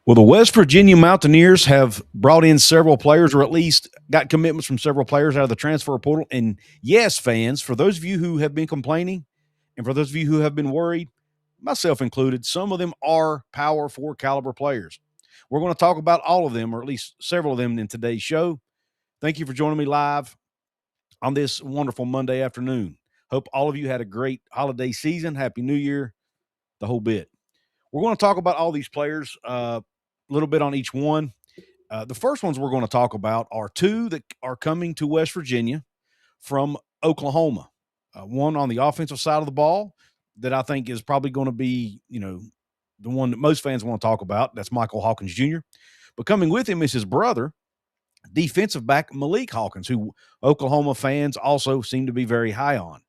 Well, the West Virginia Mountaineers have brought in several players, or at least got commitments from several players out of the transfer portal. And yes, fans, for those of you who have been complaining and for those of you who have been worried, myself included, some of them are Power 4 caliber players. We're going to talk about all of them, or at least several of them, in today's show. Thank you for joining me live on this wonderful Monday afternoon. Hope all of you had a great holiday season. Happy New Year, the whole bit. We're going to talk about all these players, a little bit on each one. The first ones we're going to talk about are two that are coming to West Virginia from Oklahoma. One on the offensive side of the ball that I think is probably going to be, the one that most fans want to talk about. That's Michael Hawkins Jr. But coming with him is his brother, defensive back Maliek Hawkins, who Oklahoma fans also seem to be very high on.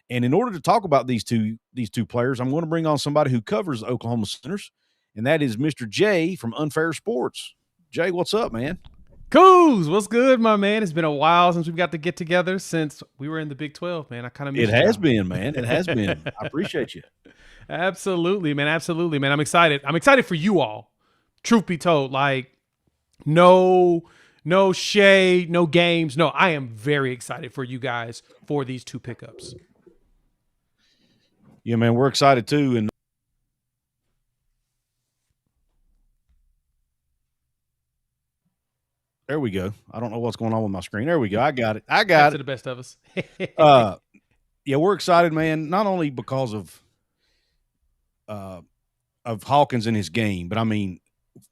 And in order to talk about these two players, I'm going to bring on somebody who covers the Oklahoma Sooners, and that is Mr. Jay from Unfair Sports. Jay, what's up, man? Coos, what's good, my man? It's been a while since we've got to get together since we were in the Big 12, man. I kind of missed it. Has been, man. It has been. I appreciate you. Absolutely, man. Absolutely, man. I'm excited. I'm excited for you all. Truth be told, like, no shade, no games. No, I am very excited for you guys for these two pickups. Yeah, man, we're excited too. And there we go. I don't know what's going on with my screen. There we go. I got it. To the best of us. Yeah, we're excited, man. Not only because of Hawkins and his game, but I mean,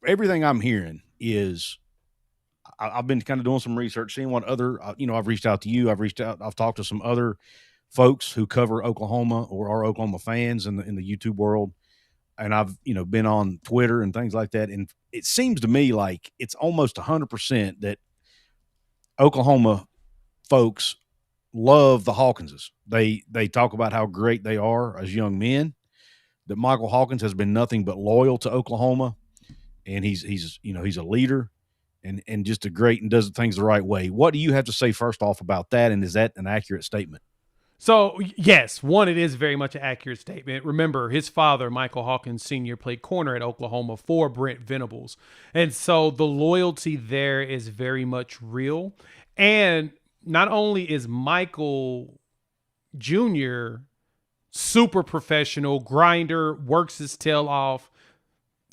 everything I'm hearing is I've been kind of doing some research, seeing what other, I've reached out to you. I've talked to some other folks who cover Oklahoma or are Oklahoma fans in the YouTube world. And I've, been on Twitter and things like that. And it seems to me like it's almost 100% that Oklahoma folks love the Hawkinses. They talk about how great they are as young men, that Michael Hawkins has been nothing but loyal to Oklahoma. And he's a leader and just a great and does things the right way. What do you have to say first off about that? And is that an accurate statement? So, yes, it is very much an accurate statement. Remember, his father, Michael Hawkins Sr., played corner at Oklahoma for Brent Venables. And so the loyalty there is very much real. And not only is Michael Jr. super professional, grinder, works his tail off,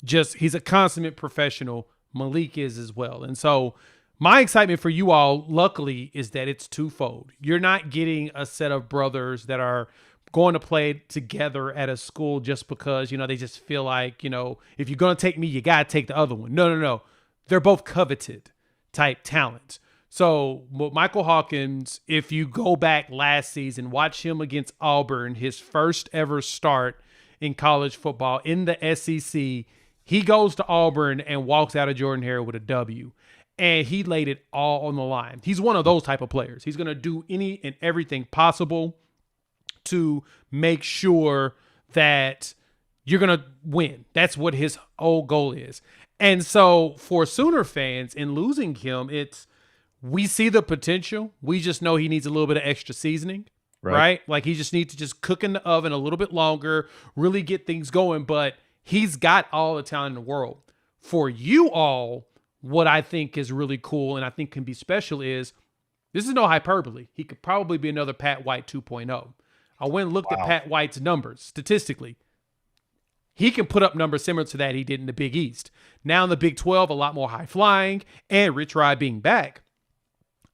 he's a consummate professional. Maliek is as well. And so my excitement for you all, luckily, is that it's twofold. You're not getting a set of brothers that are going to play together at a school just because, they just feel like, if you're going to take me, you got to take the other one. No. They're both coveted type talents. So Michael Hawkins, if you go back last season, watch him against Auburn, his first ever start in college football in the SEC, he goes to Auburn and walks out of Jordan-Hare with a W. And he laid it all on the line. He's one of those type of players. He's going to do any and everything possible to make sure that you're going to win. That's what his whole goal is. And so for Sooner fans, in losing him, we see the potential. We just know he needs a little bit of extra seasoning, right? Like he just needs to just cook in the oven a little bit longer, really get things going. But he's got all the talent in the world. For you all, what I think is really cool and I think can be special is, this is no hyperbole, he could probably be another Pat White 2.0. I went and looked at Pat White's numbers statistically. He can put up numbers similar to that he did in the Big East. Now in the Big 12, a lot more high flying, and Rich Rod being back.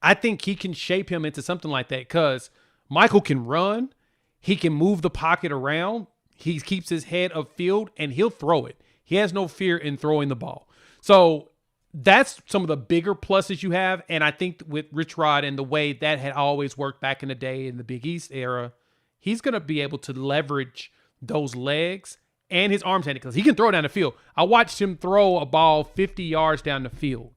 I think he can shape him into something like that because Michael can run. He can move the pocket around. He keeps his head upfield, and he'll throw it. He has no fear in throwing the ball. So that's some of the bigger pluses you have. And I think with Rich Rod and the way that had always worked back in the day in the Big East era, he's going to be able to leverage those legs and his arms handling because he can throw down the field. I watched him throw a ball 50 yards down the field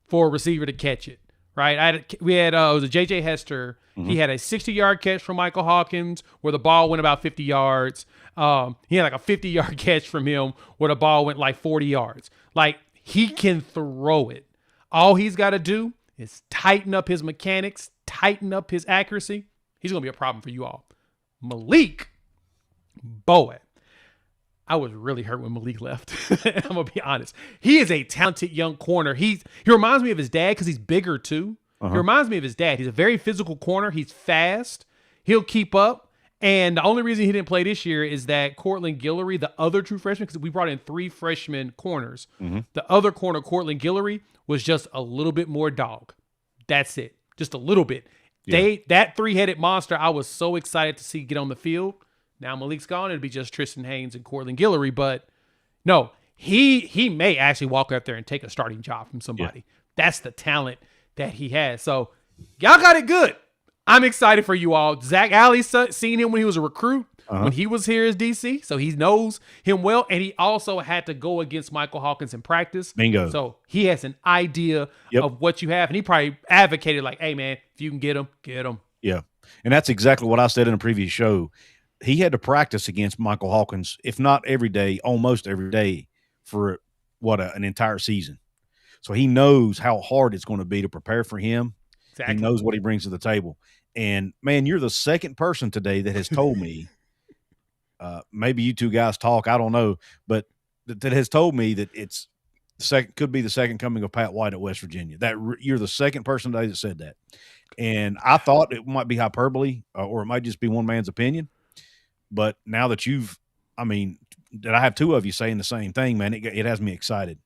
for a receiver to catch it, right? It was a J.J. Hester. Mm-hmm. He had a 60-yard catch from Michael Hawkins where the ball went about 50 yards. He had like a 50-yard catch from him where the ball went like 40 yards. Like, he can throw it. All he's got to do is tighten up his mechanics, tighten up his accuracy. He's going to be a problem for you all. Maliek, boy, I was really hurt when Maliek left. I'm gonna be honest. He is a talented young corner. He reminds me of his dad because he's bigger too. He reminds me of his dad. He's a very physical corner. He's fast. He'll keep up. And the only reason he didn't play this year is that Cortland Guillory, the other true freshman, because we brought in 3 freshman corners. The other corner, Cortland Guillory, was just a little bit more dog. That's it. Just a little bit. Yeah. That 3-headed monster, I was so excited to see get on the field. Now Maliek's gone. It'll be just Tristan Haynes and Cortland Guillory. But no, he may actually walk out there and take a starting job from somebody. Yeah. That's the talent that he has. So y'all got it good. I'm excited for you all. Zac Alley seen him when he was a recruit, when he was here as DC, so he knows him well, and he also had to go against Michael Hawkins in practice. Bingo. So he has an idea of what you have, and he probably advocated like, hey, man, if you can get him, get him. Yeah, and that's exactly what I said in a previous show. He had to practice against Michael Hawkins, if not every day, almost every day for an entire season. So he knows how hard it's going to be to prepare for him. Exactly. He knows what he brings to the table. And, man, you're the second person today that has told me maybe you two guys talk, I don't know, but that has told me that it's could be the second coming of Pat White at West Virginia. You're the second person today that said that. And I thought it might be hyperbole or it might just be one man's opinion. But now that that I have 2 of you saying the same thing, man, it has me excited.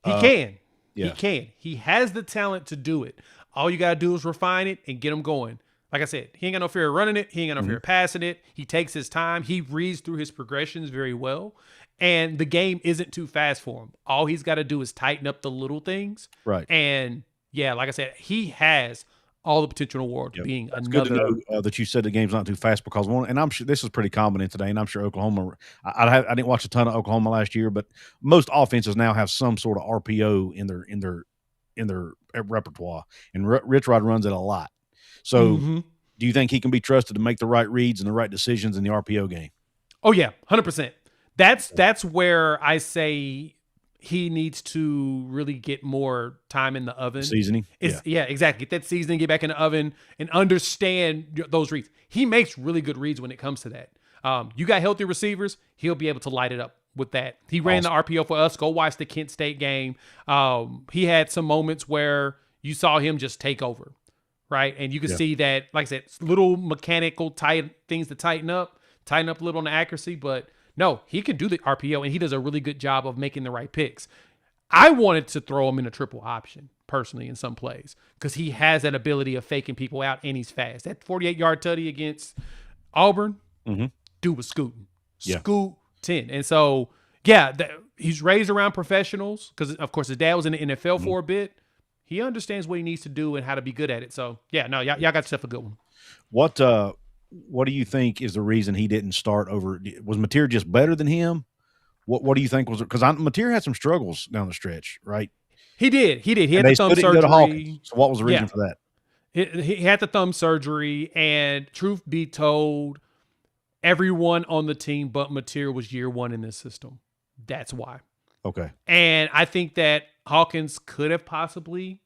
He can. Yeah. He can. He has the talent to do it. All you got to do is refine it and get him going. Like I said, he ain't got no fear of running it. He ain't got no fear of passing it. He takes his time. He reads through his progressions very well. And the game isn't too fast for him. All he's got to do is tighten up the little things. Right. And, yeah, like I said, he has all the potential in the world being That's another. Good to know that you said the game's not too fast because and I'm sure this is pretty common in today, and I'm sure Oklahoma. I didn't watch a ton of Oklahoma last year, but most offenses now have some sort of RPO in their repertoire, and Rich Rod runs it a lot. So, do you think he can be trusted to make the right reads and the right decisions in the RPO game? Oh yeah, 100%. That's where I say he needs to really get more time in the oven. Seasoning. Yeah, exactly. Get that seasoning, get back in the oven, and understand those reads. He makes really good reads when it comes to that. You got healthy receivers, he'll be able to light it up with that. He ran the RPO for us. Go watch the Kent State game. He had some moments where you saw him just take over, right? And you can see that, like I said, little mechanical things to tighten up a little on the accuracy, but no, he can do the RPO, and he does a really good job of making the right picks. I wanted to throw him in a triple option, personally, in some plays, because he has that ability of faking people out, and he's fast. That 48-yard tutty against Auburn, dude was scooting. Scooting. And so, he's raised around professionals, because, of course, his dad was in the NFL for a bit. He understands what he needs to do and how to be good at it. So, y'all got yourself a good one. What do you think is the reason he didn't start over? Was Mateer just better than him? What do you think was it? Because Mateer had some struggles down the stretch, right? He did. He had the thumb surgery. So what was the reason for that? He had the thumb surgery, and truth be told, everyone on the team but Mateer was year 1 in this system. That's why. Okay. And I think that Hawkins could have possibly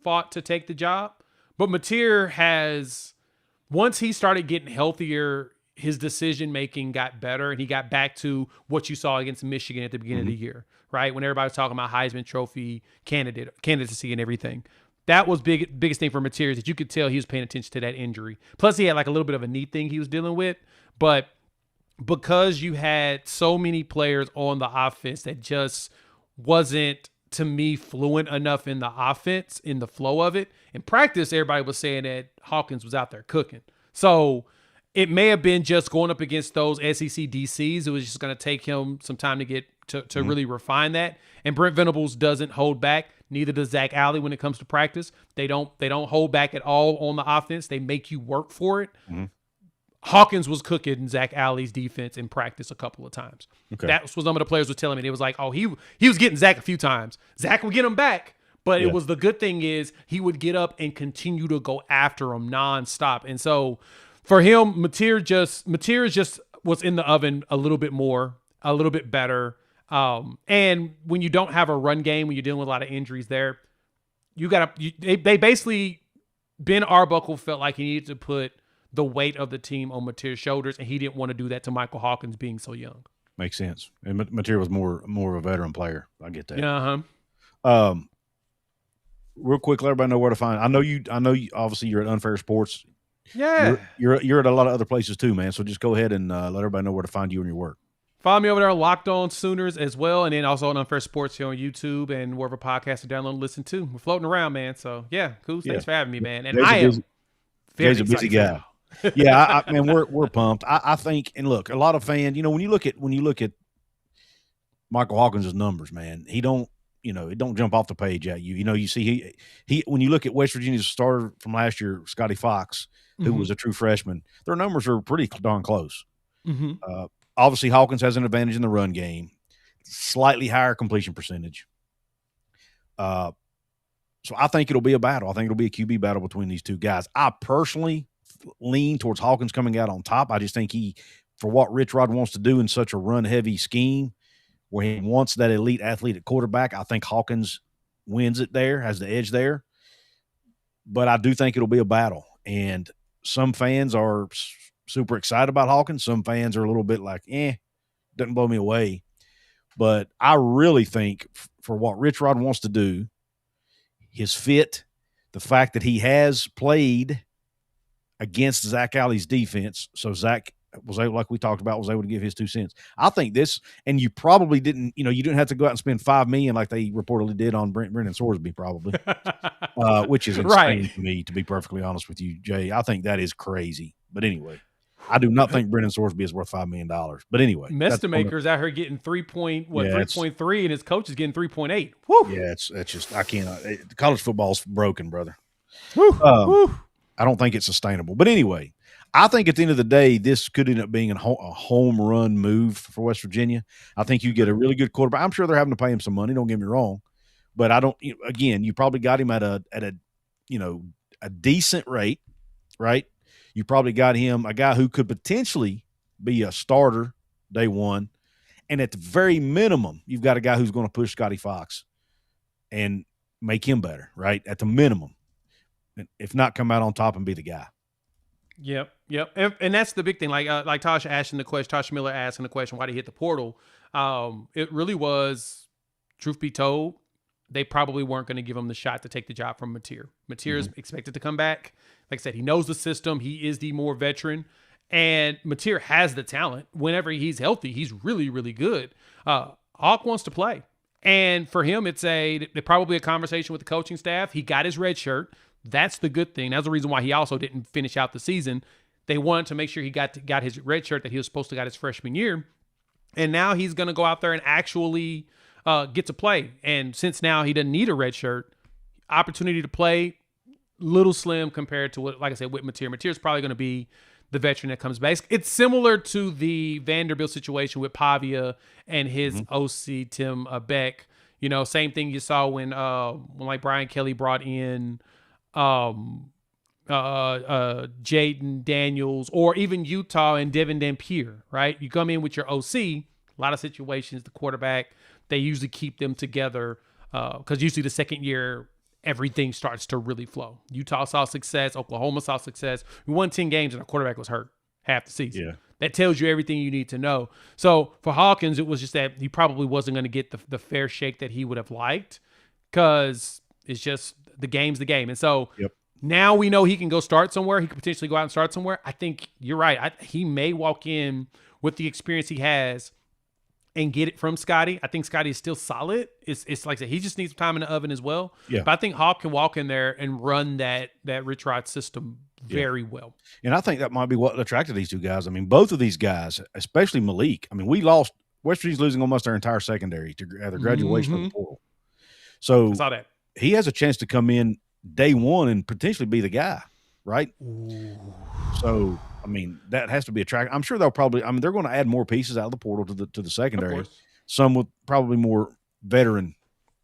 fought to take the job, but Mateer has. Once he started getting healthier, his decision-making got better, and he got back to what you saw against Michigan at the beginning of the year, right? When everybody was talking about Heisman Trophy candidacy and everything. That was biggest thing for Mateer, is that you could tell he was paying attention to that injury. Plus, he had like a little bit of a knee thing he was dealing with. But because you had so many players on the offense that just wasn't, to me, fluent enough in the offense, in the flow of it. In practice, everybody was saying that Hawkins was out there cooking. So it may have been just going up against those SEC DCs. It was just going to take him some time to get to really refine that. And Brent Venables doesn't hold back. Neither does Zac Alley when it comes to practice. They don't hold back at all on the offense. They make you work for it. Hawkins was cooking Zac Alley's defense in practice a couple of times. Okay. That was what some of the players were telling me. They was like, oh, he was getting Zac a few times. Zac would get him back. But it was the good thing is he would get up and continue to go after him nonstop. And so for him, Mateer just was in the oven a little bit more, a little bit better. And when you don't have a run game, when you're dealing with a lot of injuries there, they basically, Ben Arbuckle felt like he needed to put the weight of the team on Mateer's shoulders, and he didn't want to do that to Michael Hawkins being so young. Makes sense. And Mateer was more of a veteran player. I get that. Yeah. Real quick, let everybody know where to find. I know you. Obviously, you're at Unfair Sports. Yeah. You're at a lot of other places too, man. So just go ahead and let everybody know where to find you and your work. Follow me over there on Locked On Sooners as well, and then also on Unfair Sports here on YouTube and wherever podcasts are download and listen to. We're floating around, man. So yeah, cool. Thanks for having me, man. And Jay's a busy guy. Yeah, man, we're pumped. I think, and look, a lot of fans, when you look at Michael Hawkins' numbers, man, it don't jump off the page at you. You see he when you look at West Virginia's starter from last year, Scotty Fox, who was a true freshman, their numbers are pretty darn close. Obviously, Hawkins has an advantage in the run game, slightly higher completion percentage. So I think it'll be a battle. I think it'll be a QB battle between these two guys. I personally lean towards Hawkins coming out on top. I just think for what Rich Rod wants to do in such a run-heavy scheme where he wants that elite athlete at quarterback, I think Hawkins wins it there, has the edge there. But I do think it'll be a battle. And some fans are super excited about Hawkins. Some fans are a little bit like, doesn't blow me away. But I really think for what Rich Rod wants to do, his fit, the fact that he has played against Zac Alley's defense, so Zac was able, like we talked about, was able to give his 2 cents. I think this, and you probably didn't, you didn't have to go out and spend $5 million like they reportedly did on Brendan Sorsby, probably, which is insane to me, to be perfectly honest with you, Jay. I think that is crazy. But anyway, I do not think Brendan Sorsby is worth $5 million. But anyway, Mestimaker's out here getting 3.3, and his coach is getting 3.8. Woo. Yeah, it's just I cannot. College football's broken, brother. Woo. I don't think it's sustainable. But anyway, I think at the end of the day, this could end up being a home run move for West Virginia. I think you get a really good quarterback. I'm sure they're having to pay him some money. Don't get me wrong, but I don't. Again, you probably got him at a decent rate, right? You probably got him a guy who could potentially be a starter day one, and at the very minimum, you've got a guy who's going to push Scotty Fox and make him better, right? At the minimum, if not come out on top and be the guy. Yep. And that's the big thing. Like Tosh Miller asking the question, why did he hit the portal? It really was, truth be told, they probably weren't going to give him the shot to take the job from Mateer. Mateer is expected to come back. Like I said, he knows the system. He is the more veteran. And Mateer has the talent. Whenever he's healthy, he's really, really good. Hawk wants to play. And for him, it's probably a conversation with the coaching staff. He got his red shirt. That's the good thing. That's the reason why he also didn't finish out the season. They wanted to make sure he got his red shirt that he was supposed to got his freshman year. And now he's going to go out there and actually get to play. And since now he doesn't need a red shirt, opportunity to play, little slim compared to what, like I said, with Mateer. Mateer's probably going to be the veteran that comes back. It's similar to the Vanderbilt situation with Pavia and his OC, Tim Beck. Same thing you saw when like Brian Kelly brought in Jaden Daniels, or even Utah and Devin Dampier, right? You come in with your OC, a lot of situations, the quarterback, they usually keep them together because usually the second year, everything starts to really flow. Utah saw success. Oklahoma saw success. We won 10 games and our quarterback was hurt half the season. Yeah. That tells you everything you need to know. So for Hawkins, it was just that he probably wasn't going to get the fair shake that he would have liked because it's just the game's the game. And so now we know he can go start somewhere. He could potentially go out and start somewhere. I think you're right. He may walk in with the experience he has and get it from Scotty. I think Scotty is still solid. It's like I said, he just needs time in the oven as well. Yeah. But I think Hawk can walk in there and run that Rich Rod system very well. And I think that might be what attracted these two guys. I mean, both of these guys, especially Maliek. I mean, West Virginia's losing almost their entire secondary to their graduation of the portal. So I saw that. He has a chance to come in day one and potentially be the guy, right? Ooh. So, I mean, that has to be attractive. I'm sure they're going to add more pieces out of the portal to the secondary. Some with probably more veteran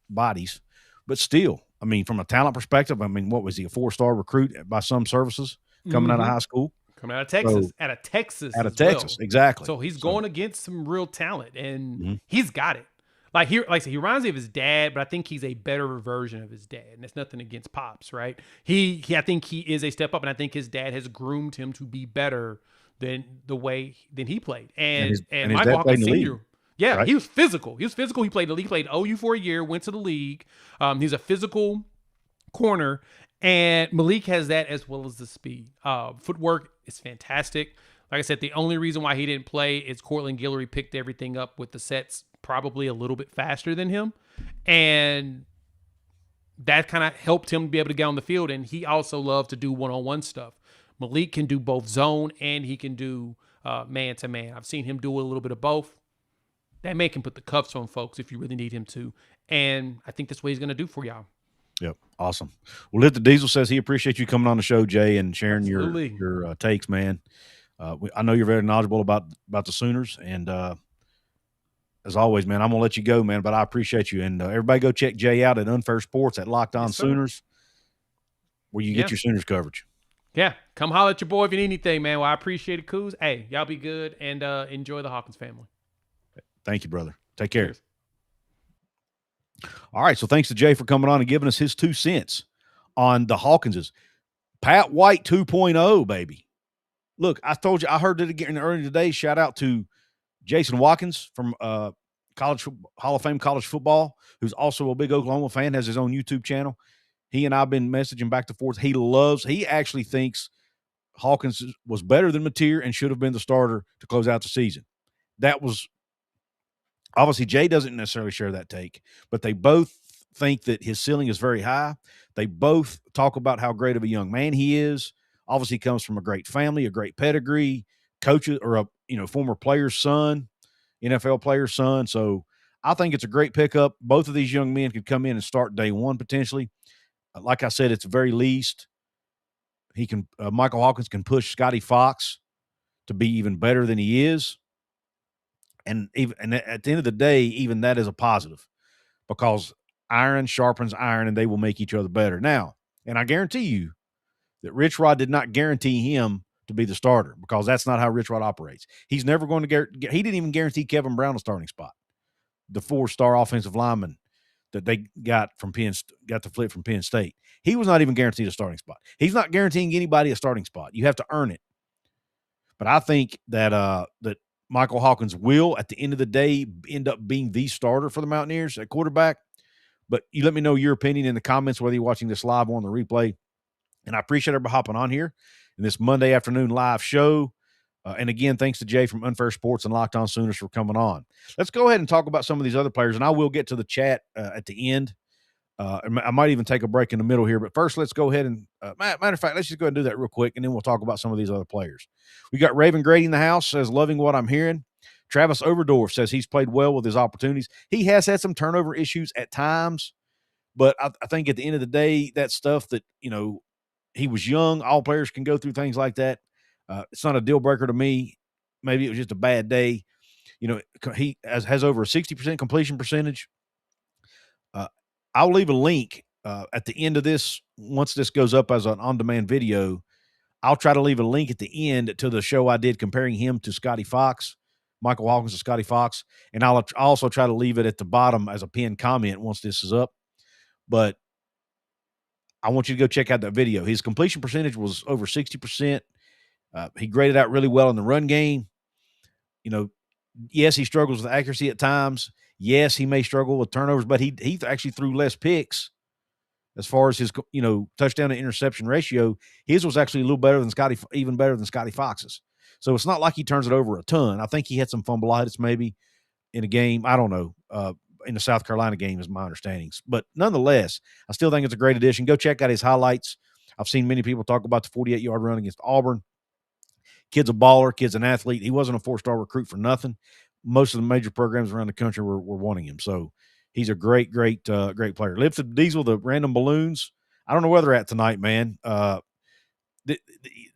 bodies, but still, I mean, from a talent perspective, I mean, what was he, a 4-star recruit by some services coming out of high school? Coming out of Texas. Out of Texas, exactly. So he's going against some real talent, and he's got it. Like I said, he reminds me of his dad, but I think he's a better version of his dad. And that's nothing against Pops, right? I think he is a step up, and I think his dad has groomed him to be better than he played. And And his Michael dad played Hawkins in the league, Sr. Yeah, right? he was physical. He was physical. He played the league. He played OU for a year. Went to the league. He's a physical corner, and Maliek has that as well as the speed. Footwork is fantastic. Like I said, the only reason why he didn't play is Cortland Guillory picked everything up with the sets probably a little bit faster than him, and that kind of helped him be able to get on the field. And he also loved to do one-on-one stuff. Maliek can do both zone and he can do man-to-man. I've seen him do a little bit of both. That man can put the cuffs on folks if you really need him to. And I think that's what he's going to do for y'all. Yep. Awesome. Well, Lit the Diesel says he appreciates you coming on the show, Jay, and sharing your takes, man. I know you're very knowledgeable about the Sooners, and as always, man, I'm gonna let you go, man. But I appreciate you, and everybody go check Jay out at Unfair Sports at Locked On Sooners, where you get your Sooners coverage. Yeah, come holler at your boy if you need anything, man. Well, I appreciate it, Coos. Hey, y'all be good and enjoy the Hawkins family. Thank you, brother. Take care. Cheers. All right, so thanks to Jay for coming on and giving us his 2 cents on the Hawkinses. Pat White 2.0, baby. Look, I told you, I heard it again earlier today. Shout out to Jason Watkins from College Hall of Fame college football, who's also a big Oklahoma fan, has his own YouTube channel. He and I have been messaging back and forth. He actually thinks Hawkins was better than Mateer and should have been the starter to close out the season. That was obviously Jay doesn't necessarily share that take, but they both think that his ceiling is very high. They both talk about how great of a young man he is. Obviously comes from a great family, a great pedigree, coaches or a former player's son, NFL player's son. So I think it's a great pickup. Both of these young men could come in and start day one potentially. Like I said, it's the very least he can. Michael Hawkins can push Scotty Fox to be even better than he is, and at the end of the day, even that is a positive because iron sharpens iron, and they will make each other better. Now, and I guarantee you that Rich Rod did not guarantee him to be the starter because that's not how Rich Rod operates. He's never going to he didn't even guarantee Kevin Brown a starting spot, the 4-star offensive lineman that they got to flip from Penn State. He was not even guaranteed a starting spot. He's not guaranteeing anybody a starting spot. You have to earn it. But I think that that Michael Hawkins will, at the end of the day, end up being the starter for the Mountaineers at quarterback. But you let me know your opinion in the comments, whether you're watching this live or on the replay. And I appreciate everybody hopping on here in this Monday afternoon live show. And again, thanks to Jay from Unfair Sports and Locked On Sooners for coming on. Let's go ahead and talk about some of these other players, and I will get to the chat at the end. I might even take a break in the middle here, but first, let's go ahead and matter of fact, let's just go ahead and do that real quick, and then we'll talk about some of these other players. We got Raven Grady in the house, says, loving what I'm hearing. Travis Overdorf says he's played well with his opportunities. He has had some turnover issues at times, but I think at the end of the day, that stuff that, he was young. All players can go through things like that. It's not a deal breaker to me. Maybe it was just a bad day. He has over a 60% completion percentage. I'll leave a link at the end of this. Once this goes up as an on-demand video, I'll try to leave a link at the end to the show I did comparing him to Scotty Fox, Michael Hawkins to Scotty Fox. And I'll also try to leave it at the bottom as a pinned comment once this is up. But I want you to go check out that video. His completion percentage was over 60%. He graded out really well in the run game. Yes, he struggles with accuracy at times. Yes, he may struggle with turnovers, but he actually threw less picks as far as his touchdown to interception ratio. His was actually a little better than even better than Scotty Fox's. So it's not like he turns it over a ton. I think he had some fumbleitis maybe in a game. I don't know. In the South Carolina game is my understandings. But nonetheless, I still think it's a great addition. Go check out his highlights. I've seen many people talk about the 48-yard run against Auburn. Kid's a baller. Kid's an athlete. He wasn't a 4-star recruit for nothing. Most of the major programs around the country were wanting him. So he's a great player. Lift the Diesel, the random balloons. I don't know where they're at tonight, man.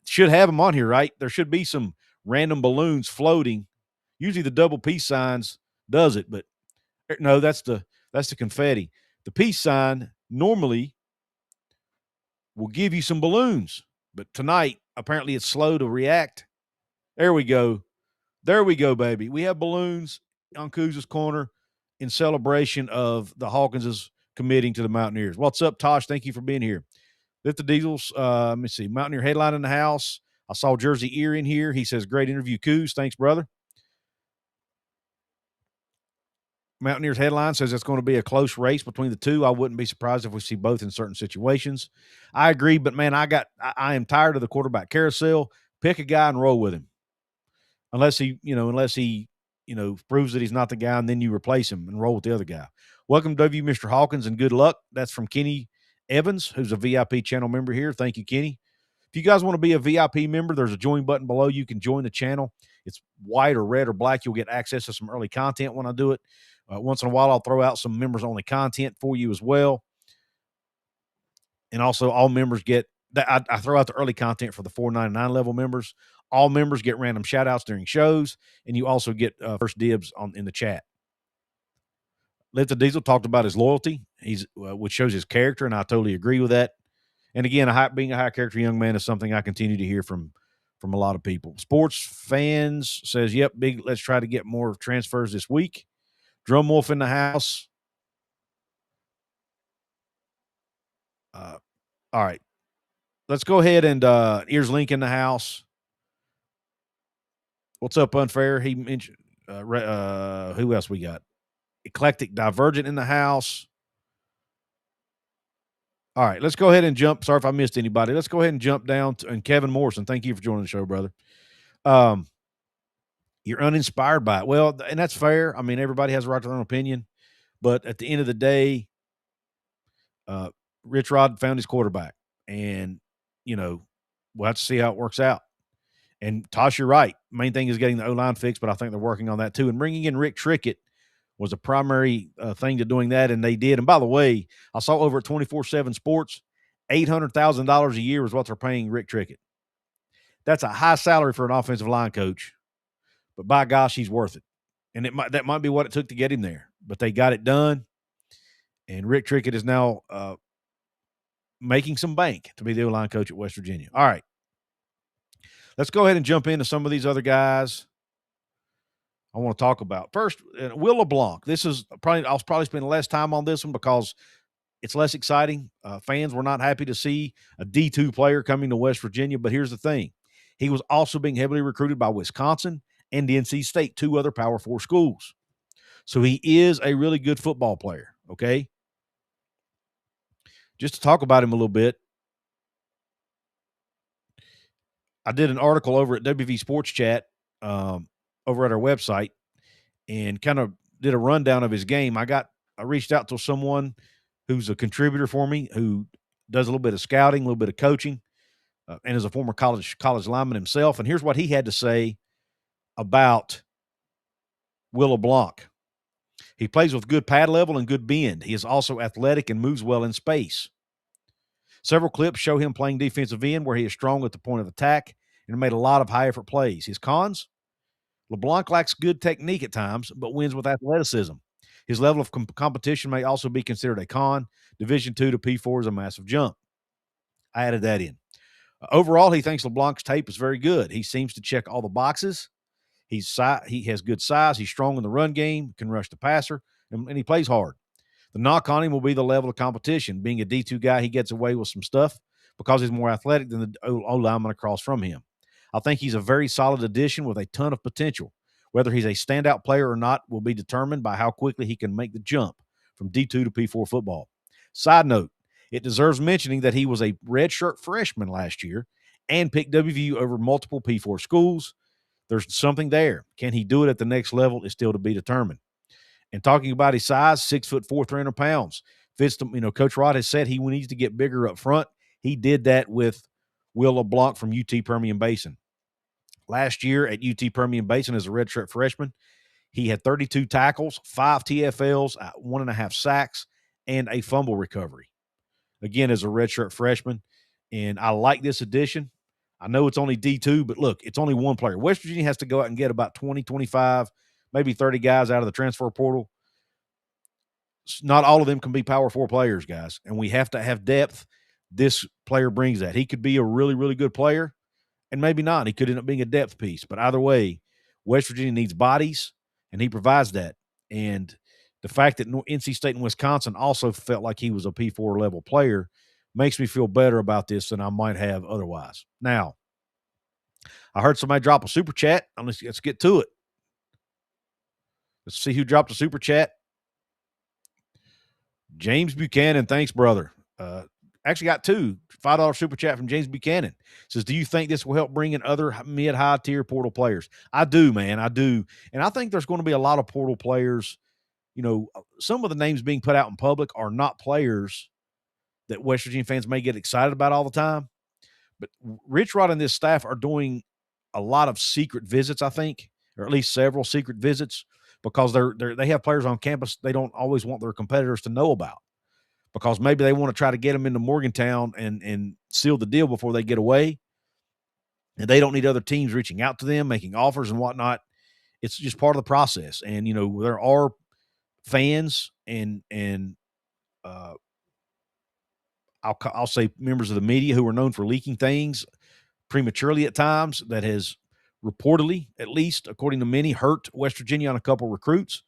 Should have them on here, right? There should be some random balloons floating. Usually the double peace signs does it, but no, that's the confetti. The peace sign normally will give you some balloons, but tonight apparently it's slow to react. There we go. There we go, baby. We have balloons on Kuz's corner in celebration of the Hawkinses committing to the Mountaineers. What's up, Tosh? Thank you for being here. Lift the Diesels. Let me see. Mountaineer headline in the house. I saw Jersey Ear in here. He says, great interview, Coos. Thanks, brother. Mountaineers headline says it's going to be a close race between the two. I wouldn't be surprised if we see both in certain situations. I agree, but man, I am tired of the quarterback carousel. Pick a guy and roll with him. Unless he proves that he's not the guy, and then you replace him and roll with the other guy. Welcome to WVU, Mr. Hawkins, and good luck. That's from Kenny Evans, who's a VIP channel member here. Thank you, Kenny. If you guys want to be a VIP member, there's a join button below. You can join the channel. It's white or red or black. You'll get access to some early content when I do it. Once in a while, I'll throw out some members-only content for you as well. And also, all members get that. I throw out the early content for the $4.99 level members. All members get random shout-outs during shows, and you also get first dibs in the chat. Lifted Diesel talked about his loyalty, which shows his character, and I totally agree with that. And again, being a high-character young man is something I continue to hear from a lot of people. Sports Fans says, yep, big. Let's try to get more transfers this week. Drum Wolf in the house. All right. Let's go ahead and Ears Link in the house. What's up, Unfair? He mentioned who else we got? Eclectic Divergent in the house. All right, let's go ahead and jump. Sorry if I missed anybody. Let's go ahead and jump down and Kevin Morrison. Thank you for joining the show, brother. You're uninspired by it. Well, and that's fair. I mean, everybody has a right to their own opinion. But at the end of the day, Rich Rod found his quarterback. And, we'll have to see how it works out. And Tosh, you're right. Main thing is getting the O-line fixed, but I think they're working on that too. And bringing in Rick Trickett was a primary thing to doing that, and they did. And by the way, I saw over at 24/7 Sports, $800,000 a year is what they're paying Rick Trickett. That's a high salary for an offensive line coach, but by gosh, he's worth it. And that might be what it took to get him there, but they got it done. And Rick Trickett is now making some bank to be the O-line coach at West Virginia. All right. Let's go ahead and jump into some of these other guys I want to talk about. First, Will LeBlanc. I'll probably spend less time on this one because it's less exciting. Fans were not happy to see a D2 player coming to West Virginia, but here's the thing. He was also being heavily recruited by Wisconsin and NC State, two other Power 4 schools. So he is a really good football player, okay? Just to talk about him a little bit, I did an article over at WV Sports Chat over at our website and kind of did a rundown of his game. I reached out to someone who's a contributor for me, who does a little bit of scouting, a little bit of coaching, and is a former college lineman himself. And here's what he had to say about Will LeBlanc. He plays with good pad level and good bend. He is also athletic and moves well in space. Several clips show him playing defensive end where he is strong at the point of attack and made a lot of high-effort plays. His cons? LeBlanc lacks good technique at times, but wins with athleticism. His level of competition may also be considered a con. Division II to P4 is a massive jump. I added that in. Overall, he thinks LeBlanc's tape is very good. He seems to check all the boxes. He has good size. He's strong in the run game, can rush the passer, and he plays hard. The knock on him will be the level of competition. Being a D2 guy, he gets away with some stuff because he's more athletic than the O-lineman across from him. I think he's a very solid addition with a ton of potential. Whether he's a standout player or not will be determined by how quickly he can make the jump from D2 to P4 football. Side note, it deserves mentioning that he was a redshirt freshman last year and picked WVU over multiple P4 schools. There's something there. Can he do it at the next level is still to be determined. And talking about his size, 6'4", 300 pounds. Fits the, Coach Rod has said he needs to get bigger up front. He did that with Will LeBlanc from UT Permian Basin. Last year at UT Permian Basin as a redshirt freshman, he had 32 tackles, 5 TFLs, 1.5 sacks, and a fumble recovery. Again, as a redshirt freshman. And I like this addition. I know it's only D2, but look, it's only one player. West Virginia has to go out and get about 20, 25, maybe 30 guys out of the transfer portal. Not all of them can be Power 4 players, guys, and we have to have depth. This player brings that. He could be a really, really good player, and maybe not. He could end up being a depth piece. But either way, West Virginia needs bodies, and he provides that. And the fact that NC State and Wisconsin also felt like he was a P4 level player makes me feel better about this than I might have otherwise. Now, I heard somebody drop a super chat. Let's get to it. Let's see who dropped a super chat. James Buchanan, thanks, brother. Actually got two. $5 super chat from James Buchanan. Says, do you think this will help bring in other mid-high tier portal players? I do, man. I do. And I think there's going to be a lot of portal players. You know, some of the names being put out in public are not players that West Virginia fans may get excited about all the time. But Rich Rod and this staff are doing a lot of secret visits, I think, or at least several secret visits, because they have players on campus they don't always want their competitors to know about, because maybe they want to try to get them into Morgantown and seal the deal before they get away. And they don't need other teams reaching out to them, making offers and whatnot. It's just part of the process. And, you know, there are fans and I'll say members of the media who are known for leaking things prematurely at times that has reportedly, at least according to many, hurt West Virginia on a couple recruits.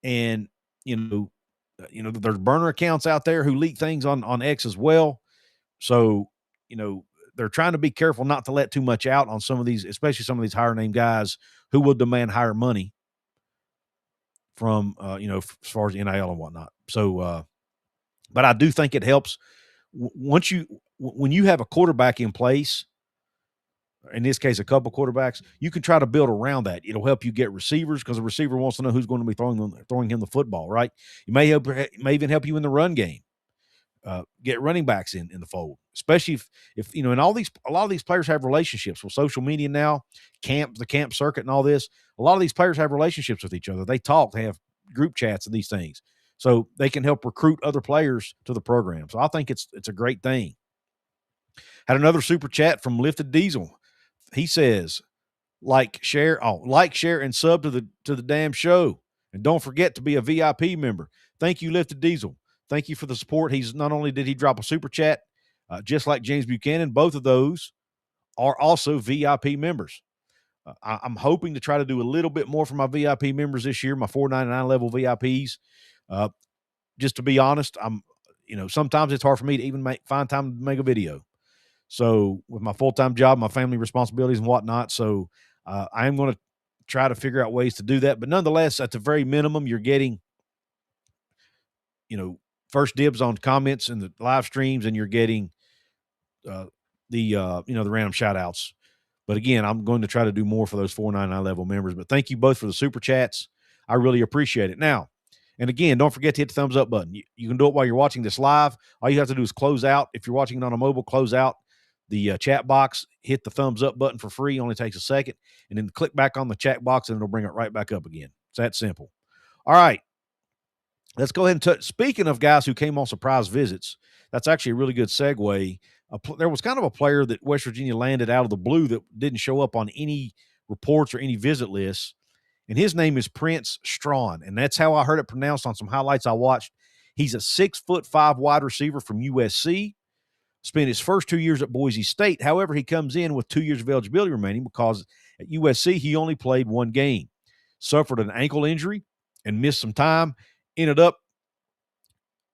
And, you know, there's burner accounts out there who leak things on X as well. So, you know, they're trying to be careful not to let too much out on some of these, especially some of these higher name guys who will demand higher money from, you know, as far as NIL and whatnot. So, but I do think it helps when you have a quarterback in place, in this case, a couple quarterbacks, you can try to build around that. It'll help you get receivers because the receiver wants to know who's going to be throwing him the football, right? It may even help you in the run game. Get running backs in the fold, especially if you know, and a lot of these players have relationships with social media now, the camp circuit and all this. A lot of these players have relationships with each other. They talk, they have group chats and these things. So they can help recruit other players to the program. So I think it's a great thing. Had another super chat from Lifted Diesel. He says, like, share, and sub to the damn show. And don't forget to be a VIP member. Thank you, Lifted Diesel. Thank you for the support. He's not only did he drop a super chat, just like James Buchanan, both of those are also VIP members. I'm hoping to try to do a little bit more for my VIP members this year, my $4.99 level VIPs. Just to be honest, sometimes it's hard for me to even find time to make a video. So with my full-time job, my family responsibilities and whatnot. So I am going to try to figure out ways to do that. But nonetheless, at the very minimum, you're getting, you know, first dibs on comments in the live streams, and you're getting the random shout outs. But again, I'm going to try to do more for those $4.99 level members. But thank you both for the super chats. I really appreciate it. Now, and again, don't forget to hit the thumbs up button. You can do it while you're watching this live. All you have to do is close out. If you're watching it on a mobile, close out the chat box, hit the thumbs up button for free. Only takes a second. And then click back on the chat box and it'll bring it right back up again. It's that simple. All right. Let's go ahead and speaking of guys who came on surprise visits, that's actually a really good segue. There was kind of a player that West Virginia landed out of the blue that didn't show up on any reports or any visit lists, and his name is Prince Strachan, and that's how I heard it pronounced on some highlights I watched. He's a 6'5" wide receiver from USC, spent his first 2 years at Boise State. However, he comes in with 2 years of eligibility remaining because at USC he only played one game, suffered an ankle injury, and missed some time. Ended up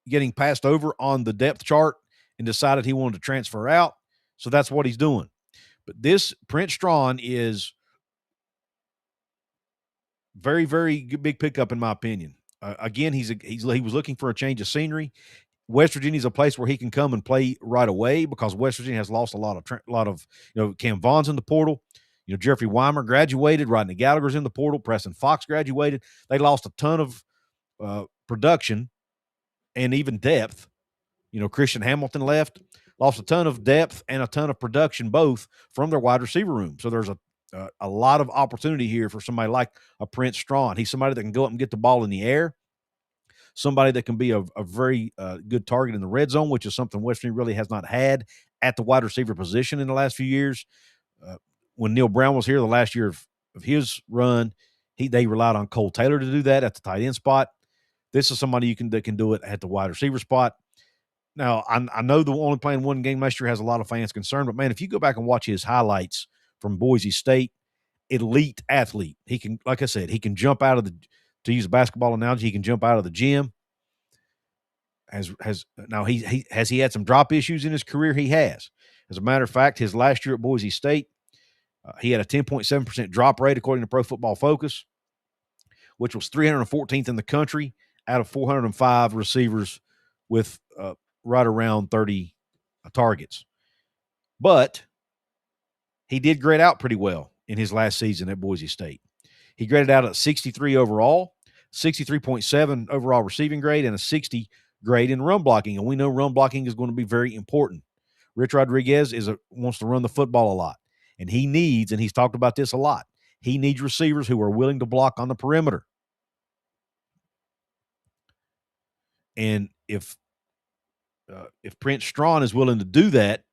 getting passed over on the depth chart and decided he wanted to transfer out. So that's what he's doing. But this Prince Strachan is very, very big pickup in my opinion. Again, he was looking for a change of scenery. West Virginia is a place where he can come and play right away because West Virginia has lost a lot of Cam Vaughn's in the portal. You know, Jeffrey Weimer graduated, Rodney Gallagher's in the portal, Preston Fox graduated. They lost a ton of production and even depth. You know, Christian Hamilton left, lost a ton of depth and a ton of production, both from their wide receiver room. So there's a lot of opportunity here for somebody like a Prince Strachan. He's somebody that can go up and get the ball in the air, somebody that can be a very good target in the red zone, which is something West Virginia really has not had at the wide receiver position in the last few years. When Neil Brown was here the last year of his run, they relied on Cole Taylor to do that at the tight end spot. This is somebody that can do it at the wide receiver spot. Now, I know the only playing one game last year has a lot of fans concerned, but man, if you go back and watch his highlights from Boise State, elite athlete. He can, like I said, he can jump out of to use a basketball analogy, he can jump out of the gym. Has he had some drop issues in his career? He has. As a matter of fact, his last year at Boise State, He had a 10.7% drop rate, according to Pro Football Focus, which was 314th in the country out of 405 receivers with right around 30 targets. But he did grade out pretty well in his last season at Boise State. He graded out at 63 overall, 63.7 overall receiving grade, and a 60 grade in run blocking. And we know run blocking is going to be very important. Rich Rodriguez wants to run the football a lot. And he needs, and he's talked about this a lot, he needs receivers who are willing to block on the perimeter. And if Prince Strachan is willing to do that,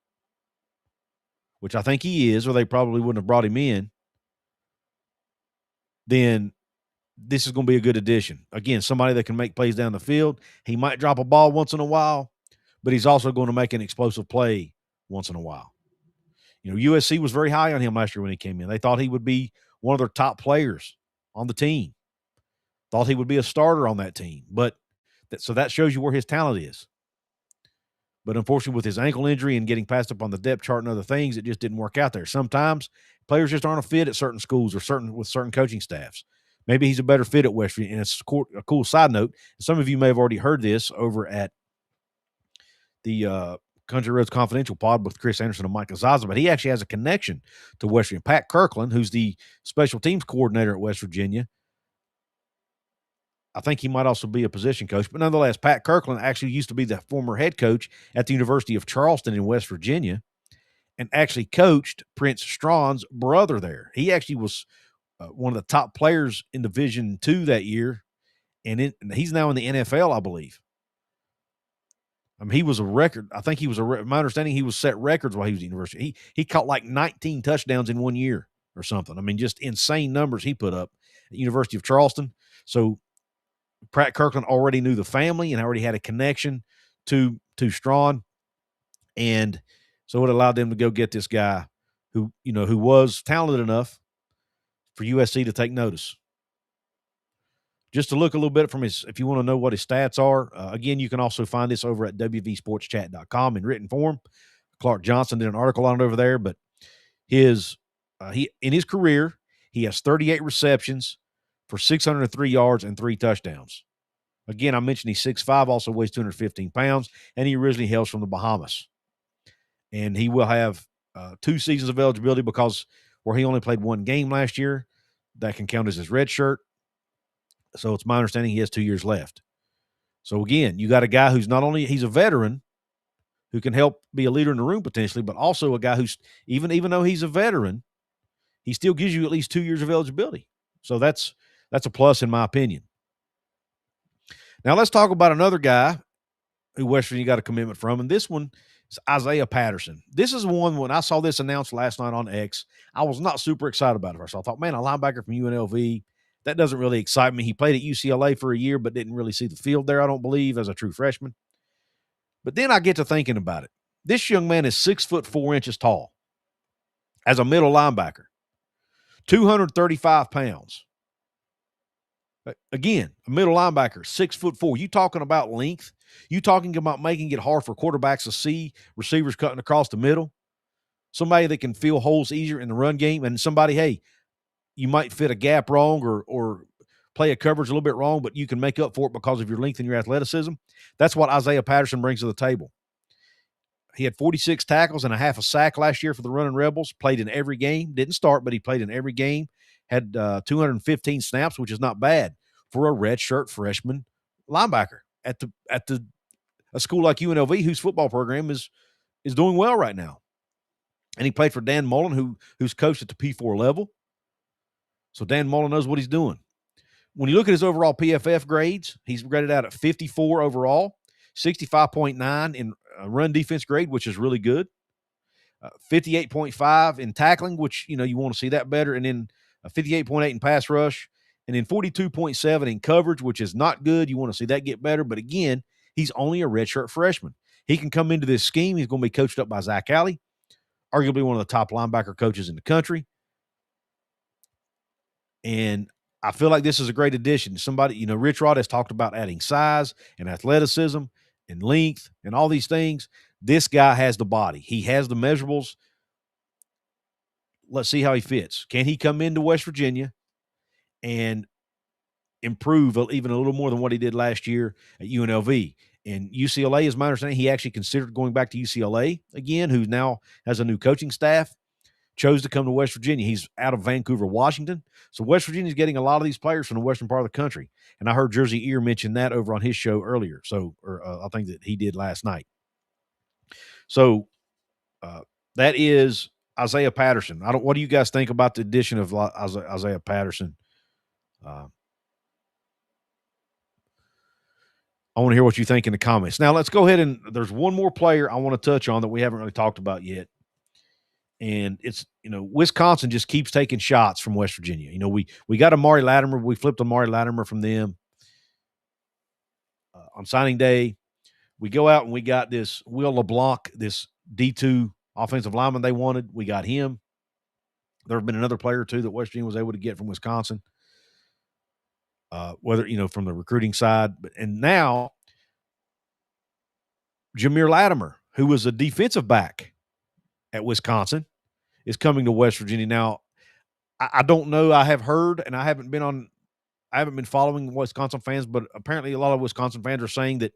which I think he is, or they probably wouldn't have brought him in, then this is going to be a good addition. Again, somebody that can make plays down the field. He might drop a ball once in a while, but he's also going to make an explosive play once in a while. USC was very high on him last year when he came in. They thought he would be one of their top players on the team. Thought he would be a starter on that team. So that shows you where his talent is. But unfortunately, with his ankle injury and getting passed up on the depth chart and other things, it just didn't work out there. Sometimes players just aren't a fit at certain schools or with certain coaching staffs. Maybe he's a better fit at West Virginia. And it's a cool side note. Some of you may have already heard this over at the Country Roads Confidential pod with Chris Anderson and Mike Azaza, but he actually has a connection to West Virginia. Pat Kirkland, who's the special teams coordinator at West Virginia, I think he might also be a position coach. But nonetheless, Pat Kirkland actually used to be the former head coach at the University of Charleston in West Virginia and actually coached Prince Strachan's brother there. He actually was one of the top players in Division II that year, and he's now in the NFL, I believe. I mean, he was a record. I think he was my understanding, he was set records while he was at university. He caught like 19 touchdowns in 1 year or something. I mean, just insane numbers he put up at University of Charleston. So Pat Kirkland already knew the family and already had a connection to Strachan. And so it allowed them to go get this guy who was talented enough for USC to take notice. Just to look a little bit from if you want to know what his stats are, again, you can also find this over at wvsportschat.com in written form. Clark Johnson did an article on it over there, but in his career, he has 38 receptions for 603 yards and 3 touchdowns. Again, I mentioned he's 6'5", also weighs 215 pounds, and he originally hails from the Bahamas. And he will have 2 seasons of eligibility because where he only played 1 game last year, that can count as his red shirt. So it's my understanding he has 2 years left. So again, you got a guy who's not only he's a veteran who can help be a leader in the room potentially, but also a guy who's even though he's a veteran, he still gives you at least 2 years of eligibility. So that's a plus in my opinion. Now let's talk about another guy who West Virginia got a commitment from, and this one is Isaiah Patterson. This is one when I saw this announced last night on X, I was not super excited about it first. I thought, man, a linebacker from UNLV, that doesn't really excite me. He played at UCLA for a year, but didn't really see the field there, I don't believe, as a true freshman. But then I get to thinking about it. This young man is 6'4" tall as a middle linebacker, 235 pounds. Again, a middle linebacker, 6'4". You talking about length? You talking about making it hard for quarterbacks to see receivers cutting across the middle? Somebody that can fill holes easier in the run game, and somebody, hey, you might fit a gap wrong or play a coverage a little bit wrong, but you can make up for it because of your length and your athleticism. That's what Isaiah Patterson brings to the table. He had 46 tackles and a half a sack last year for the Running Rebels, played in every game. Didn't start, but he played in every game. Had 215 snaps, which is not bad for a redshirt freshman linebacker at a school like UNLV, whose football program is doing well right now. And he played for Dan Mullen, who's coached at the P4 level. So Dan Mullen knows what he's doing. When you look at his overall PFF grades, he's graded out at 54 overall, 65.9 in run defense grade, which is really good. 58.5 in tackling, which, you want to see that better. And then 58.8 in pass rush. And then 42.7 in coverage, which is not good. You want to see that get better. But again, he's only a redshirt freshman. He can come into this scheme. He's going to be coached up by Zac Alley, arguably one of the top linebacker coaches in the country. And I feel like this is a great addition. Somebody, Rich Rod has talked about adding size and athleticism and length and all these things. This guy has the body. He has the measurables let's see how he fits. Can he come into West Virginia and improve even a little more than what he did last year at UNLV? And UCLA, is my understanding, he actually considered going back to UCLA again, who now has a new coaching staff, chose to come to West Virginia. He's out of Vancouver, Washington. So West Virginia's getting a lot of these players from the western part of the country. And I heard Jersey Ear mention that over on his show earlier. So, I think that he did last night. So that is Isaiah Patterson. What do you guys think about the addition of Isaiah Patterson? I want to hear what you think in the comments. Now let's go ahead and there's one more player I want to touch on that we haven't really talked about yet. And it's, Wisconsin just keeps taking shots from West Virginia. We got Amari Latimer. We flipped Amari Latimer from them on signing day. We go out and we got this Will LeBlanc, this D2 offensive lineman they wanted. We got him. There have been another player or two that West Virginia was able to get from Wisconsin, whether, from the recruiting side. And now Geimere Latimer, who was a defensive back at Wisconsin, is coming to West Virginia. Now, I don't know. I have heard, and I haven't been following Wisconsin fans, but apparently a lot of Wisconsin fans are saying that,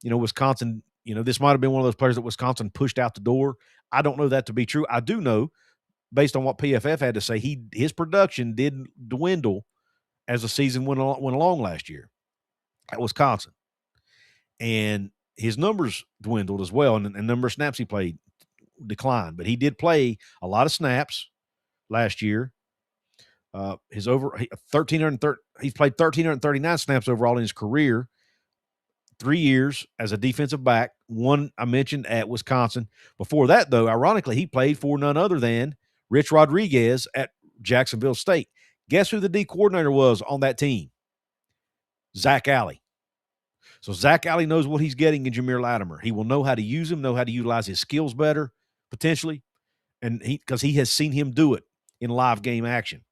Wisconsin, this might have been one of those players that Wisconsin pushed out the door. I don't know that to be true. I do know, based on what PFF had to say, his production did dwindle as the season went along last year at Wisconsin. And his numbers dwindled as well, and the number of snaps he played declined. But he did play a lot of snaps last year. He's played 1,339 snaps overall in his career. 3 years as a defensive back. One I mentioned at Wisconsin. Before that, though, ironically, he played for none other than Rich Rodriguez at Jacksonville State. Guess who the D coordinator was on that team? Zac Alley. So Zac Alley knows what he's getting in Geimere Latimer. He will know how to use him, know how to utilize his skills better, potentially, and because he has seen him do it in live game action.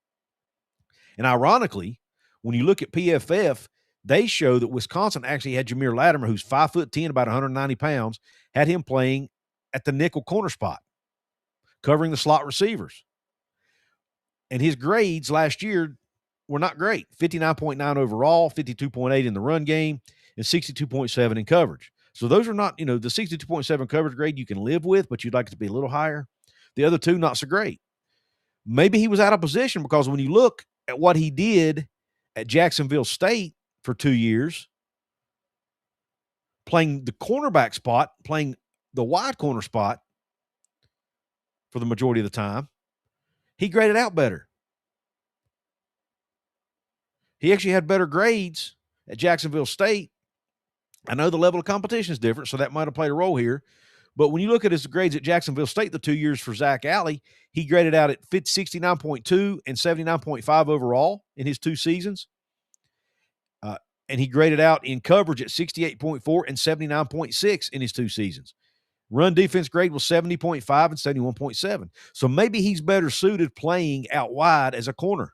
And ironically, when you look at PFF, they show that Wisconsin actually had Geimere Latimer, who's 5'10", about 190 pounds, had him playing at the nickel corner spot, covering the slot receivers. And his grades last year were not great. 59.9 overall, 52.8 in the run game, and 62.7 in coverage. So those are not, the 62.7 coverage grade you can live with, but you'd like it to be a little higher. The other two, not so great. Maybe he was out of position because when you look at what he did at Jacksonville State for 2 years, playing the cornerback spot, playing the wide corner spot for the majority of the time, he graded out better. He actually had better grades at Jacksonville State. I know the level of competition is different, so that might have played a role here. But when you look at his grades at Jacksonville State, the 2 years for Zac Alley, he graded out at 69.2 and 79.5 overall in his 2 seasons. And he graded out in coverage at 68.4 and 79.6 in his 2 seasons. Run defense grade was 70.5 and 71.7. So maybe he's better suited playing out wide as a corner.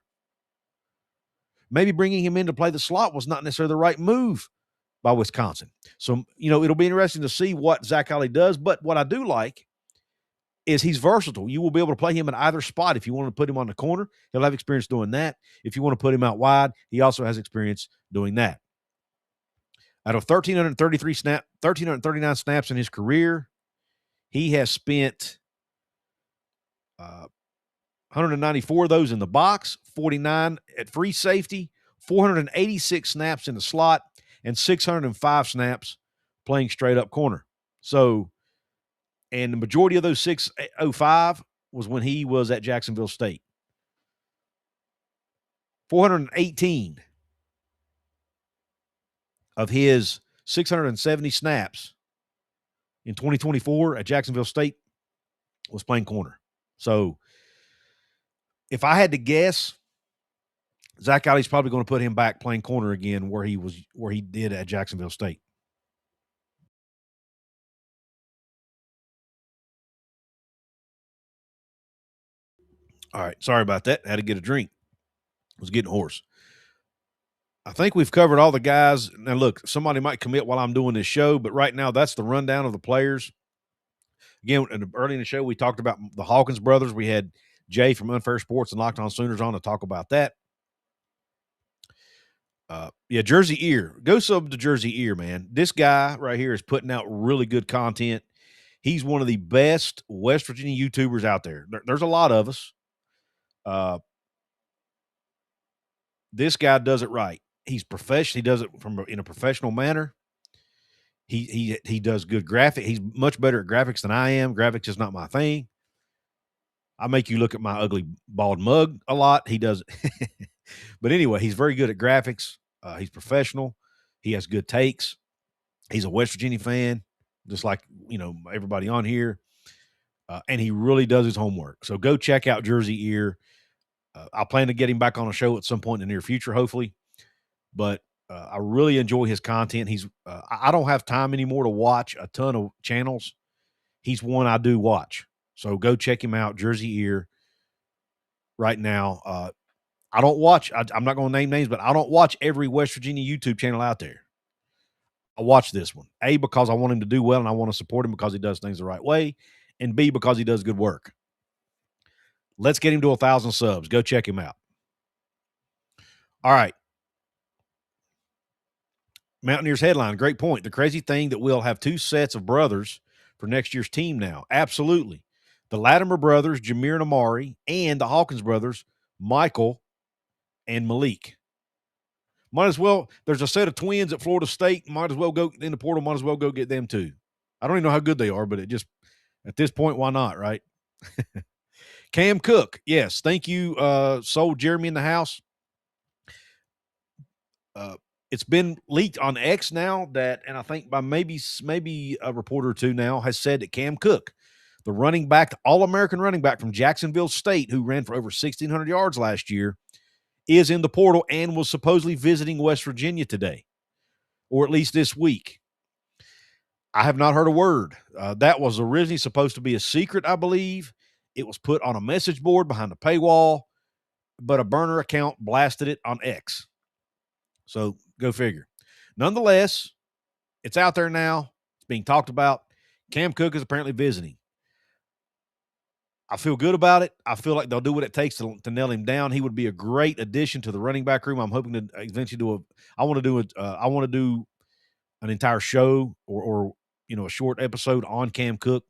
Maybe bringing him in to play the slot was not necessarily the right move by Wisconsin. So, it'll be interesting to see what Zac Alley does. But what I do like is he's versatile. You will be able to play him in either spot. If you want to put him on the corner, he'll have experience doing that. If you want to put him out wide, he also has experience doing that. Out of 1,339 snaps in his career, he has spent 194 of those in the box, 49 at free safety, 486 snaps in the slot, and 605 snaps playing straight up corner. So, and the majority of those 605 was when he was at Jacksonville State. 418 of his 670 snaps in 2024 at Jacksonville State was playing corner. So, if I had to guess, Zac Alley's probably going to put him back playing corner again where he did at Jacksonville State. All right. Sorry about that. Had to get a drink. I was getting hoarse. I think we've covered all the guys. Now, look, somebody might commit while I'm doing this show, but right now that's the rundown of the players. Again, early in the show, we talked about the Hawkins brothers. We had Jay from Unfair Sports and Locked On Sooners on to talk about that. Yeah, Jersey Ear. Go sub to Jersey Ear, man. This guy right here is putting out really good content. He's one of the best West Virginia YouTubers out there. There's a lot of us. This guy does it right. He's professional. He does it in a professional manner. He does good graphic. He's much better at graphics than I am. Graphics is not my thing. I make you look at my ugly bald mug a lot. He does. But anyway, he's very good at graphics. He's professional. He has good takes. He's a West Virginia fan, just like, everybody on here. And he really does his homework. So go check out Jersey Ear. I plan to get him back on a show at some point in the near future, hopefully. But I really enjoy his content. I don't have time anymore to watch a ton of channels. He's one I do watch. So go check him out, Jersey Ear. Right now, I don't watch. I'm not going to name names, but I don't watch every West Virginia YouTube channel out there. I watch this one. A, because I want him to do well and I want to support him because he does things the right way. And B, because he does good work. Let's get him to 1,000 subs. Go check him out. All right. Mountaineers headline, great point. The crazy thing that we'll have two sets of brothers for next year's team now. Absolutely. The Latimer brothers, Geimere and Amari, and the Hawkins brothers, Michael and Maliek. Might as well, there's a set of twins at Florida State. Might as well go in the portal. Might as well go get them too. I don't even know how good they are, but at this point, why not, right? Cam Cook, yes. Thank you, Soul Jeremy in the house. It's been leaked on X now and I think by maybe a reporter or two now has said that Cam Cook, the running back, the All-American running back from Jacksonville State, who ran for over 1,600 yards last year, is in the portal and was supposedly visiting West Virginia today, or at least this week. I have not heard a word. That was originally supposed to be a secret, I believe. It was put on a message board behind a paywall, but a burner account blasted it on X. So go figure. Nonetheless, it's out there now. It's being talked about. Cam Cook is apparently visiting. I feel good about it. I feel like they'll do what it takes to nail him down. He would be a great addition to the running back room. I'm hoping to eventually I want to do an entire show or a short episode on Cam Cook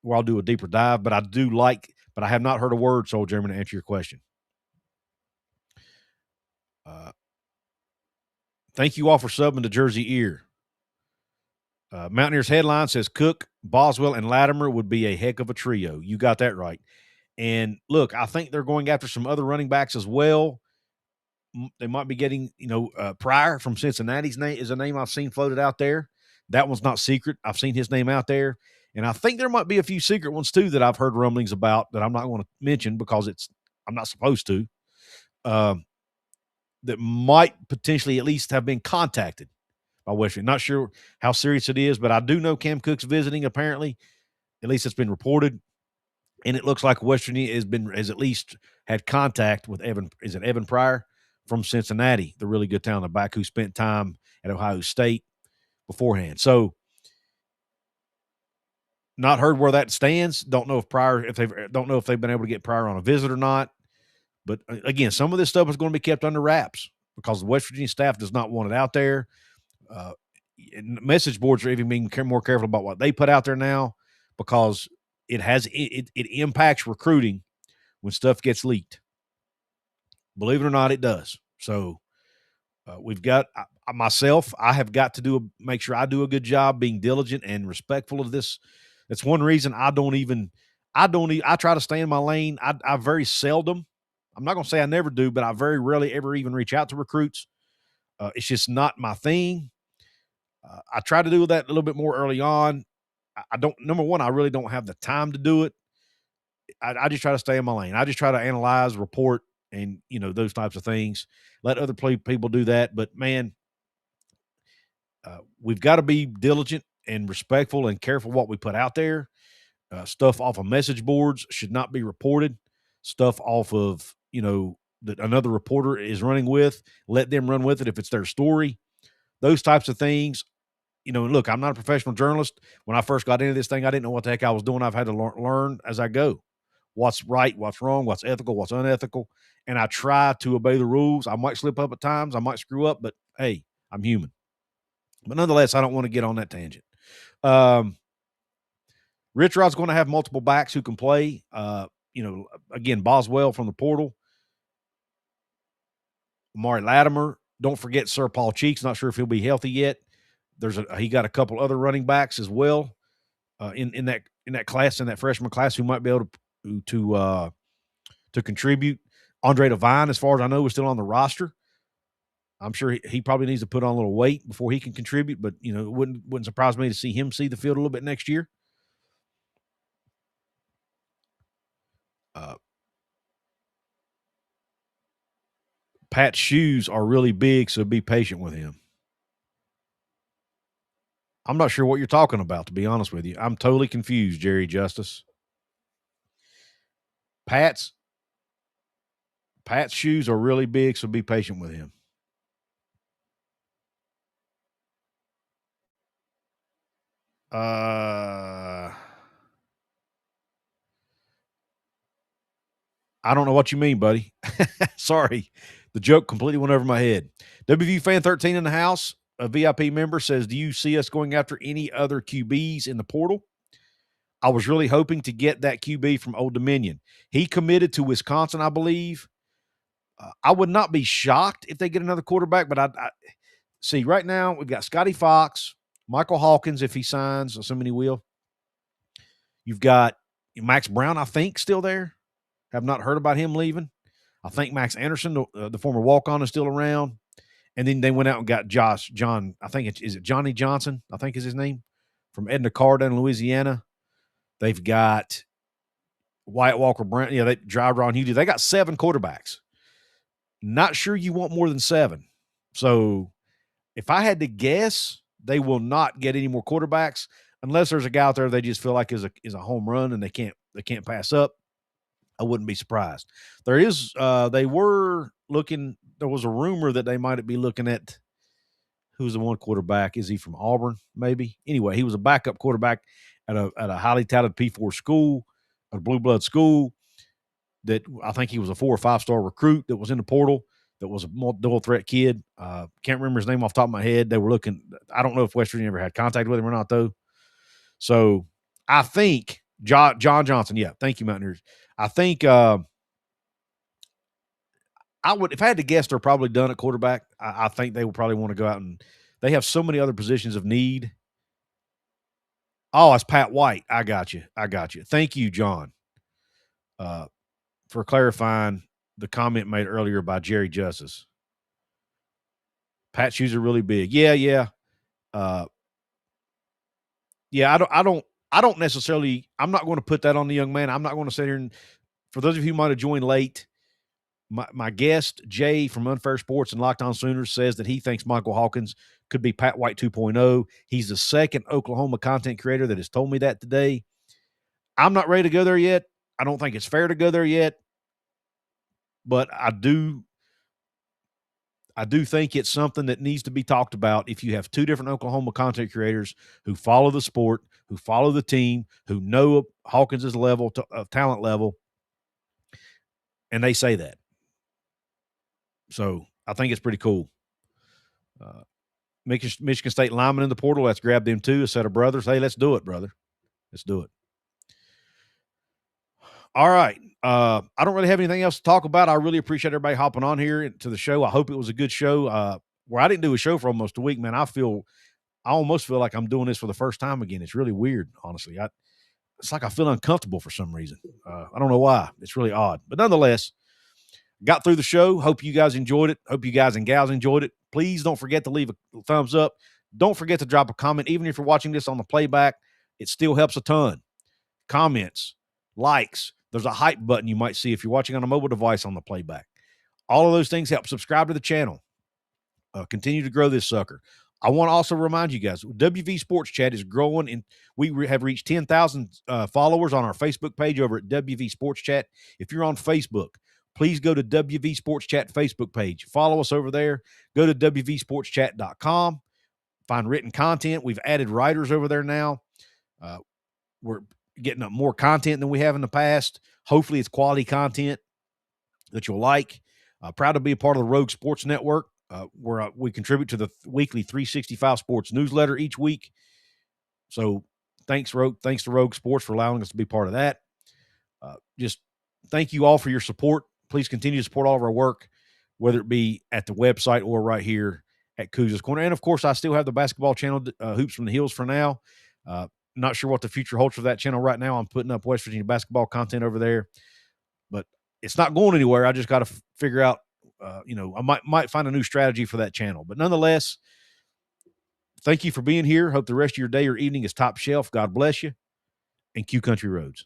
where I'll do a deeper dive. But I have not heard a word, Soul German, to answer your question. Thank you all for subbing to Jersey Ear. Mountaineers headline says Cook, Boswell, and Latimer would be a heck of a trio. You got that right. And look, I think they're going after some other running backs as well. They might be getting, Pryor from Cincinnati's name is a name I've seen floated out there. That one's not secret. I've seen his name out there. And I think there might be a few secret ones too that I've heard rumblings about that I'm not going to mention because I'm not supposed to. That might potentially at least have been contacted by West Virginia. Not sure how serious it is, but I do know Cam Cook's visiting apparently. At least it's been reported. And it looks like West Virginia has at least had contact with Evan Pryor from Cincinnati, the really good talented back who spent time at Ohio State beforehand. So not heard where that stands. Don't know if they've been able to get Pryor on a visit or not. But again, some of this stuff is going to be kept under wraps because the West Virginia staff does not want it out there. And message boards are even being more careful about what they put out there now because it impacts recruiting when stuff gets leaked. Believe it or not, it does. So we've got myself. I have got to make sure I do a good job being diligent and respectful of this. That's one reason I try to stay in my lane. I very seldom. I'm not going to say I never do, but I very rarely ever even reach out to recruits. It's just not my thing. I try to do that a little bit more early on. Number one, I really don't have the time to do it. I just try to stay in my lane. I just try to analyze, report, and, those types of things. Let other people do that. But, man, we've got to be diligent and respectful and careful what we put out there. Stuff off of message boards should not be reported. Stuff off of, that another reporter is running with, let them run with it if it's their story. Those types of things. Look, I'm not a professional journalist. When I first got into this thing, I didn't know what the heck I was doing. I've had to learn as I go what's right, what's wrong, what's ethical, what's unethical, and I try to obey the rules. I might slip up at times, I might screw up, but hey, I'm human. But nonetheless, I don't want to get on that tangent. Rich Rod's going to have multiple backs who can play. Again, Boswell from the portal, Amari Latimer. Don't forget Sir Paul Cheeks. Not sure if he'll be healthy yet. He got a couple other running backs as well in that class, in that freshman class, who might be able to contribute. Andre Devine, as far as I know, is still on the roster. I'm sure he probably needs to put on a little weight before he can contribute, but it wouldn't surprise me to see him see the field a little bit next year. Pat's shoes are really big, so be patient with him. I'm not sure what you're talking about, to be honest with you. I'm totally confused, Jerry Justice. Pat's shoes are really big, so be patient with him. I don't know what you mean, buddy. Sorry. The joke completely went over my head. WVU Fan 13 in the house, a VIP member, says, do you see us going after any other QBs in the portal? I was really hoping to get that QB from Old Dominion. He committed to Wisconsin, I believe. I would not be shocked if they get another quarterback, but I see right now we've got Scotty Fox, Michael Hawkins, if he signs, assuming he will. You've got Max Brown, I think, still there. Have not heard about him leaving. I think Max Anderson, the former walk-on, is still around. And then they went out and got John, I think is it Johnny Johnson, I think is his name, from Edna Carr down in Louisiana. They've got Wyatt Walker Brown. Yeah, they drive Ron Hughes. They got 7 quarterbacks. Not sure you want more than 7. So if I had to guess, they will not get any more quarterbacks unless there's a guy out there they just feel like is a home run and they can't pass up. I wouldn't be surprised. There is they were looking. There was a rumor that they might be looking at who's the one quarterback. Is he from Auburn? Maybe. Anyway, he was a backup quarterback at a highly touted P4 school, a blue blood school. That I think he was a 4 or 5 star recruit that was in the portal. That was a dual threat kid. Can't remember his name off the top of my head. They were looking. I don't know if West Virginia ever had contact with him or not, though. So I think John Johnson. Yeah, thank you, Mountaineers. I think I would, if I had to guess, they're probably done at quarterback. I think they would probably want to go out and they have so many other positions of need. Oh, it's Pat White. I got you. Thank you, John, for clarifying the comment made earlier by Jerry Justice. Pat's shoes are really big. Yeah. I don't necessarily. I'm not going to put that on the young man. I'm not going to sit here and. For those of you who might have joined late, my guest Jay from Unfair Sports and Locked On Sooners says that he thinks Michael Hawkins could be Pat White 2.0. He's the second Oklahoma content creator that has told me that today. I'm not ready to go there yet. I don't think it's fair to go there yet, but I do think it's something that needs to be talked about. If you have 2 different Oklahoma content creators who follow the sport, who follow the team, who know Hawkins' level of talent level, and they say that. So I think it's pretty cool. Michigan State lineman in the portal. Let's grab them too. A set of brothers. Hey, let's do it, brother. Let's do it. All right. I don't really have anything else to talk about. I really appreciate everybody hopping on here to the show. I hope it was a good show. Where I didn't do a show for almost a week, man, I almost feel like I'm doing this for the first time again. It's really weird, honestly. It's like I feel uncomfortable for some reason. I don't know why. It's really odd. But nonetheless, got through the show. Hope you guys enjoyed it. Hope you guys and gals enjoyed it. Please don't forget to leave a thumbs up. Don't forget to drop a comment. Even if you're watching this on the playback, it still helps a ton. Comments, likes. There's a hype button you might see if you're watching on a mobile device on the playback. All of those things help. Subscribe to the channel. Continue to grow this sucker. I want to also remind you guys, WV Sports Chat is growing, and we have reached 10,000 followers on our Facebook page over at WV Sports Chat. If you're on Facebook, please go to WV Sports Chat Facebook page. Follow us over there. Go to WVSportsChat.com. Find written content. We've added writers over there now. We're getting up more content than we have in the past. Hopefully it's quality content that you'll like. Proud to be a part of the Rogue Sports Network, where we contribute to the weekly 365 Sports newsletter each week. So thanks to Rogue Sports for allowing us to be part of that. Just thank you all for your support. Please continue to support all of our work, whether it be at the website or right here at Kuz's Corner. And, of course, I still have the basketball channel, Hoops from the Hills, for now. Not sure what the future holds for that channel right now. I'm putting up West Virginia basketball content over there, but it's not going anywhere. I just got to figure out, I might find a new strategy for that channel. But nonetheless, thank you for being here. Hope the rest of your day or evening is top shelf. God bless you, and Q Country Roads.